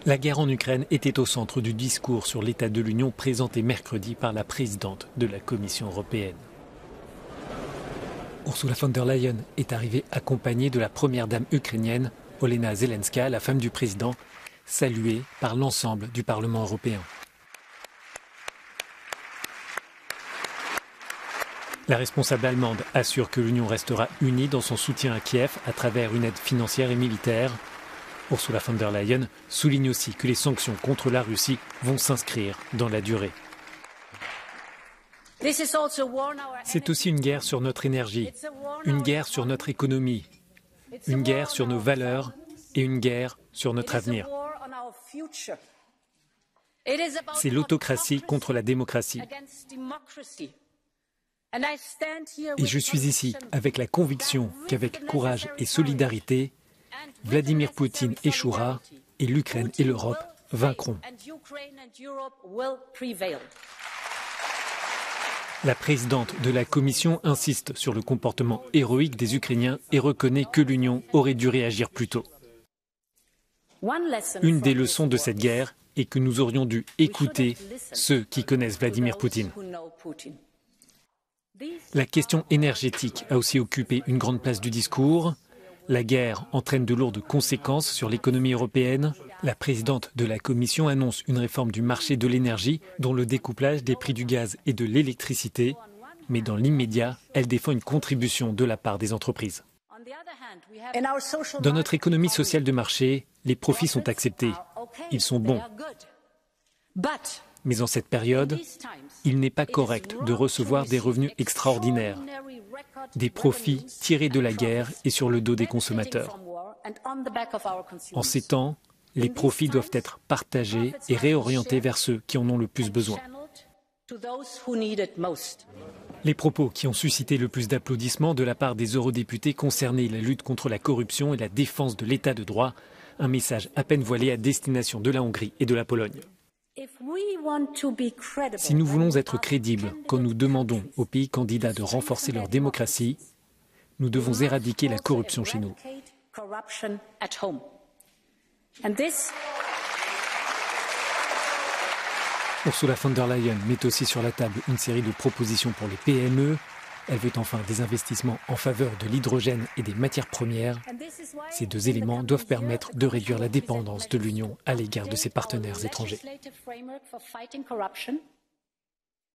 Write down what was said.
La guerre en Ukraine était au centre du discours sur l'état de l'Union présenté mercredi par la présidente de la Commission européenne. Ursula von der Leyen est arrivée accompagnée de la première dame ukrainienne, Olena Zelenska, la femme du président, saluée par l'ensemble du Parlement européen. La responsable allemande assure que l'Union restera unie dans son soutien à Kiev à travers une aide financière et militaire. Ursula von der Leyen souligne aussi que les sanctions contre la Russie vont s'inscrire dans la durée. C'est aussi une guerre sur notre énergie, une guerre sur notre économie, une guerre sur nos valeurs et une guerre sur notre avenir. C'est l'autocratie contre la démocratie. Et je suis ici avec la conviction qu'avec courage et solidarité, Vladimir Poutine échouera et l'Ukraine et l'Europe vaincront. La présidente de la Commission insiste sur le comportement héroïque des Ukrainiens et reconnaît que l'Union aurait dû réagir plus tôt. Une des leçons de cette guerre est que nous aurions dû écouter ceux qui connaissent Vladimir Poutine. La question énergétique a aussi occupé une grande place du discours. La guerre entraîne de lourdes conséquences sur l'économie européenne. La présidente de la Commission annonce une réforme du marché de l'énergie, dont le découplage des prix du gaz et de l'électricité. Mais dans l'immédiat, elle défend une contribution de la part des entreprises. Dans notre économie sociale de marché, les profits sont acceptés. Ils sont bons. Mais en cette période, il n'est pas correct de recevoir des revenus extraordinaires, des profits tirés de la guerre et sur le dos des consommateurs. En ces temps, les profits doivent être partagés et réorientés vers ceux qui en ont le plus besoin. Les propos qui ont suscité le plus d'applaudissements de la part des eurodéputés concernaient la lutte contre la corruption et la défense de l'état de droit, un message à peine voilé à destination de la Hongrie et de la Pologne. Si nous voulons être crédibles quand nous demandons aux pays candidats de renforcer leur démocratie, nous devons éradiquer la corruption chez nous. Ursula von der Leyen met aussi sur la table une série de propositions pour les PME. Elle veut enfin des investissements en faveur de l'hydrogène et des matières premières. Ces deux éléments doivent permettre de réduire la dépendance de l'Union à l'égard de ses partenaires étrangers.